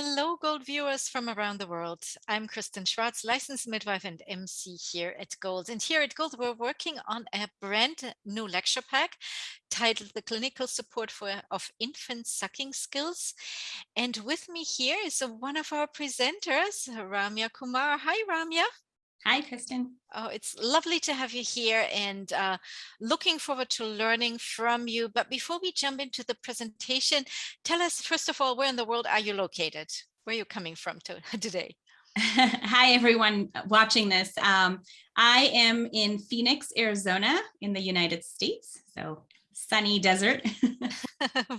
Hello, Gold viewers from around the world. I'm Kristen Schwartz, licensed midwife and MC here at Gold. And here at Gold, we're working on a brand new lecture pack titled The Clinical Support of Infant Sucking Skills. And with me here is one of our presenters, Ramya Kumar. Hi, Ramya. Hi, Kristen. Oh, it's lovely to have you here and looking forward to learning from you. But before we jump into the presentation, tell us, first of all, where in the world are you located? Where are you coming from today? Hi, everyone watching this. I am in Phoenix, Arizona in the United States. So sunny desert.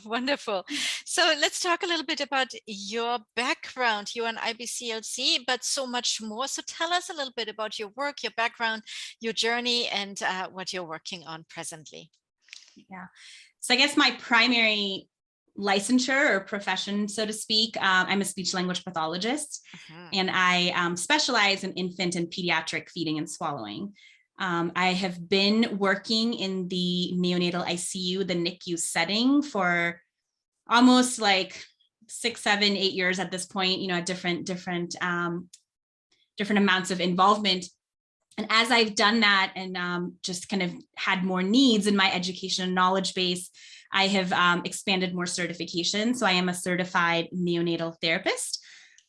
Wonderful. So let's talk a little bit about your background. You're an IBCLC, but so much more. So tell us a little bit about your work, your background, your journey, and what you're working on presently. Yeah. So I guess my primary licensure or profession, so to speak, I'm a speech language pathologist, and I specialize in infant and pediatric feeding and swallowing. I have been working in the neonatal ICU, the NICU setting for almost like 6, 7, 8 years at this point, at different amounts of involvement. And as I've done that and just kind of had more needs in my education and knowledge base, I have expanded more certifications. So I am a certified neonatal therapist.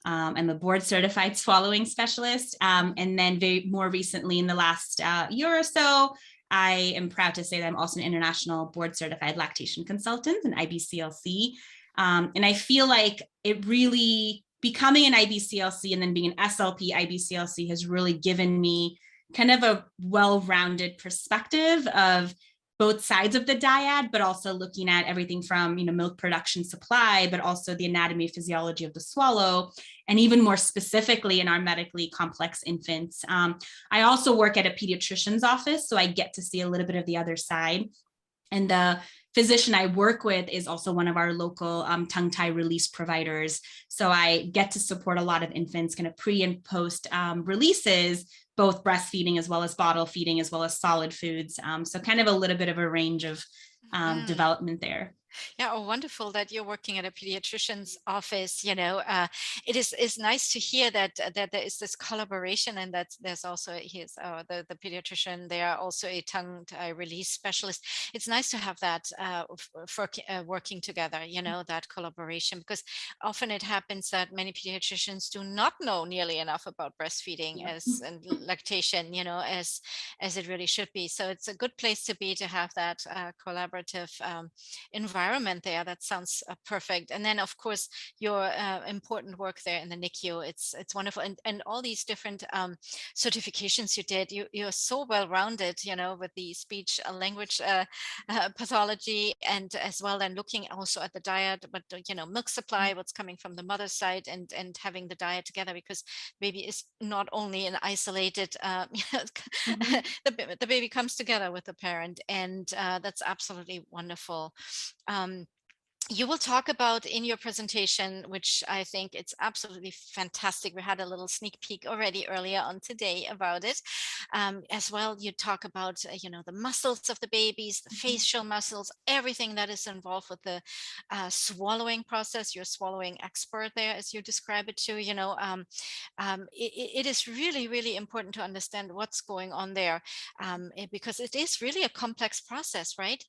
I'm a board certified swallowing specialist. And then more recently in the last year or so, I am proud to say that I'm also an international board certified lactation consultant, an IBCLC. And I feel like it really, becoming an IBCLC and then being an SLP IBCLC has really given me kind of a well-rounded perspective of both sides of the dyad, but also looking at everything from, milk production supply, but also the anatomy physiology of the swallow, and even more specifically in our medically complex infants. I also work at a pediatrician's office, so I get to see a little bit of the other side. And the physician I work with is also one of our local tongue tie release providers. So I get to support a lot of infants kind of pre and post releases, both breastfeeding as well as bottle feeding, as well as solid foods. So kind of a little bit of a range of development there. Yeah, oh, wonderful that you're working at a pediatrician's office. It is nice to hear that there is this collaboration, and that there's also the pediatrician. They are also a tongue release specialist. It's nice to have that for working together. That collaboration, because often it happens that many pediatricians do not know nearly enough about breastfeeding and lactation. As it really should be. So it's a good place to be, to have that collaborative environment there. That sounds perfect. And then of course your important work there in the NICU, it's wonderful, and all these different certifications you did. You're so well rounded, with the speech language pathology, and as well then looking also at the diet, but milk supply, what's coming from the mother's side, and having the diet together, because baby is not only an isolated the baby comes together with the parent, and that's absolutely wonderful. You will talk about in your presentation, which I think it's absolutely fantastic. We had a little sneak peek already earlier on today about it. As well, you talk about, the muscles of the babies, the facial muscles, everything that is involved with the swallowing process. You're a swallowing expert there, as you describe it too. It is really, really important to understand what's going on there, because it is really a complex process, right?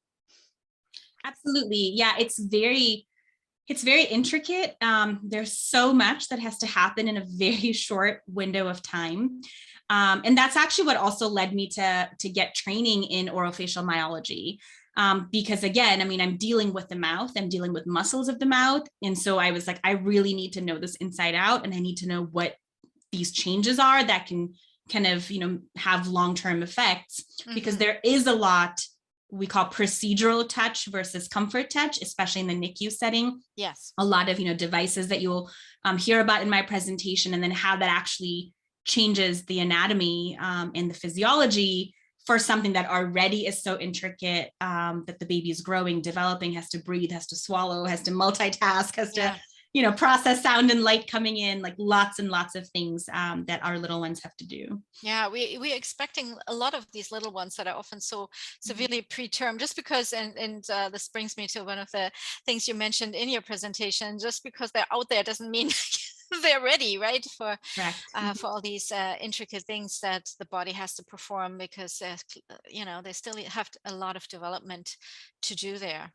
Absolutely. Yeah, it's very intricate. There's so much that has to happen in a very short window of time. And that's actually what also led me to get training in orofacial myology. Because again, I'm dealing with the mouth, I'm dealing with muscles of the mouth. And so I was like, I really need to know this inside out, and I need to know what these changes are that can kind of, have long-term effects, because there is a lot we call procedural touch versus comfort touch, especially in the NICU setting. Yes. A lot of, devices that you'll hear about in my presentation, and then how that actually changes the anatomy and the physiology for something that already is so intricate, that the baby is growing, developing, has to breathe, has to swallow, has to multitask, has to process sound and light coming in, like lots and lots of things that our little ones have to do. Yeah, we're expecting a lot of these little ones that are often so severely preterm, just because, and this brings me to one of the things you mentioned in your presentation, just because they're out there doesn't mean they're ready, right? Correct. For all these intricate things that the body has to perform, because they still have a lot of development to do there.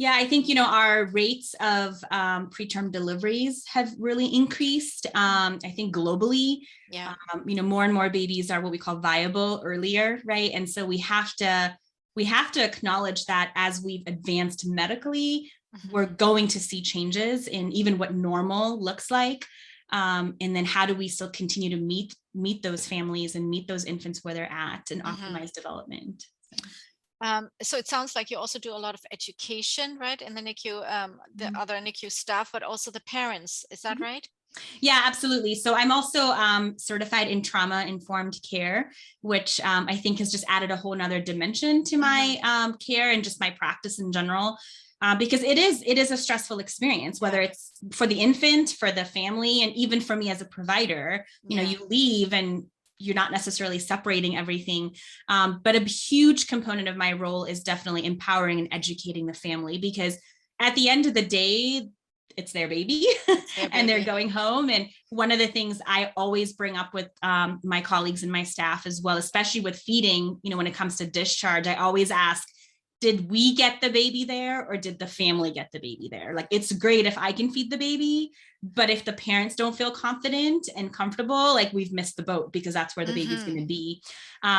Yeah, I think, our rates of preterm deliveries have really increased. I think globally, Yeah. More and more babies are what we call viable earlier, right? And so we have to acknowledge that as we've advanced medically, we're going to see changes in even what normal looks like. And then how do we still continue to meet those families and meet those infants where they're at and optimize development? So it sounds like you also do a lot of education, right, in the NICU, the other NICU staff, but also the parents. Is that right? Yeah, absolutely. So I'm also certified in trauma-informed care, which I think has just added a whole nother dimension to my care and just my practice in general. Because it is a stressful experience, whether it's for the infant, for the family, and even for me as a provider. You leave and you're not necessarily separating everything. But a huge component of my role is definitely empowering and educating the family, because at the end of the day, it's their baby and they're going home. And one of the things I always bring up with my colleagues and my staff as well, especially with feeding, when it comes to discharge, I always ask, did we get the baby there or did the family get the baby there? Like, it's great if I can feed the baby, but if the parents don't feel confident and comfortable, like, we've missed the boat, because that's where the baby's going to be.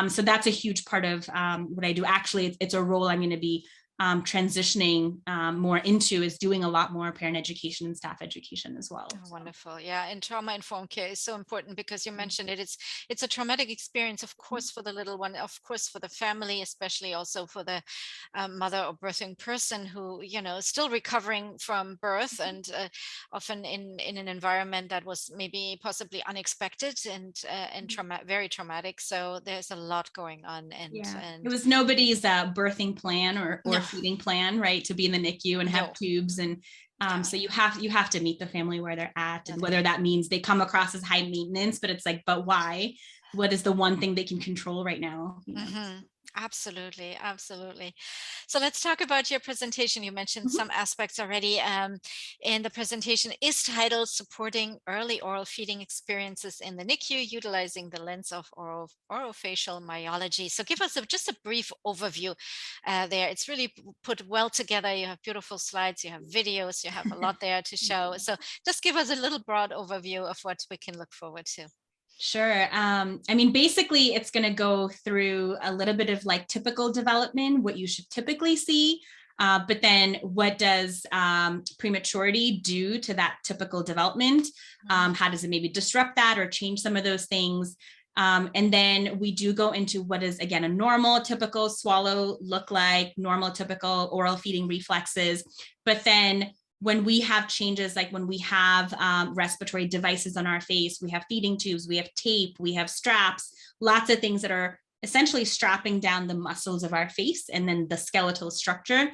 So that's a huge part of what I do. Actually, it's a role I'm going to be transitioning more into, is doing a lot more parent education and staff education as well. Oh, wonderful. Yeah. And trauma-informed care is so important, because you mentioned it's a traumatic experience, of course, for the little one, of course, for the family, especially also for the mother or birthing person who, is still recovering from birth, and often in an environment that was maybe possibly unexpected and very traumatic. So there's a lot going on. And it was nobody's birthing plan or feeding plan, right, to be in the NICU and have tubes. And so you have to meet the family where they're at, and whether that means they come across as high maintenance, but it's like, but why? What is the one thing they can control right now? Absolutely. So let's talk about your presentation. You mentioned some aspects already. And the presentation is titled Supporting Early Oral Feeding Experiences in the NICU, Utilizing the Lens of Orofacial Myology. So give us just a brief overview there. It's really put well together. You have beautiful slides, you have videos, you have a lot there to show. So just give us a little broad overview of what we can look forward to. Sure. Basically, it's going to go through a little bit of like typical development, what you should typically see, but then what does prematurity do to that typical development? How does it maybe disrupt that or change some of those things? And then we do go into what is, again, a normal, typical swallow look like, normal, typical oral feeding reflexes, but then when we have changes, like when we have respiratory devices on our face, we have feeding tubes, we have tape, we have straps, lots of things that are essentially strapping down the muscles of our face and then the skeletal structure.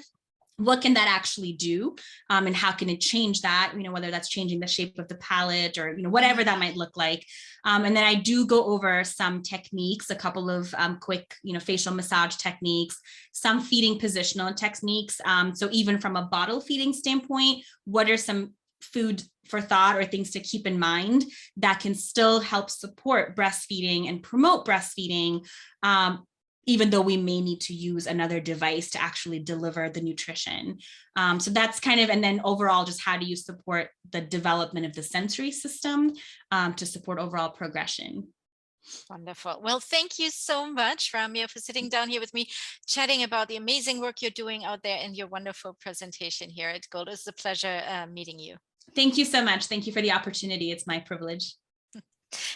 What can that actually do? And how can it change that, whether that's changing the shape of the palate or, whatever that might look like. And then I do go over some techniques, a couple of quick, facial massage techniques, some feeding positional techniques. So even from a bottle feeding standpoint, what are some food for thought or things to keep in mind that can still help support breastfeeding and promote breastfeeding, even though we may need to use another device to actually deliver the nutrition. So that's kind of, and then overall, just how do you support the development of the sensory system to support overall progression? Wonderful. Well, thank you so much, Ramya, for sitting down here with me, chatting about the amazing work you're doing out there and your wonderful presentation here at GOLD. It's a pleasure meeting you. Thank you so much. Thank you for the opportunity. It's my privilege.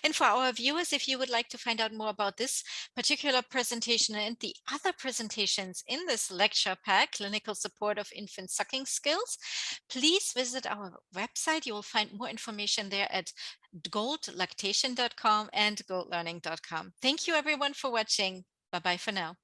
And for our viewers, if you would like to find out more about this particular presentation and the other presentations in this lecture pack, Clinical Support of Infant Sucking Skills, please visit our website. You will find more information there at goldlactation.com and goldlearning.com. Thank you everyone for watching. Bye-bye for now.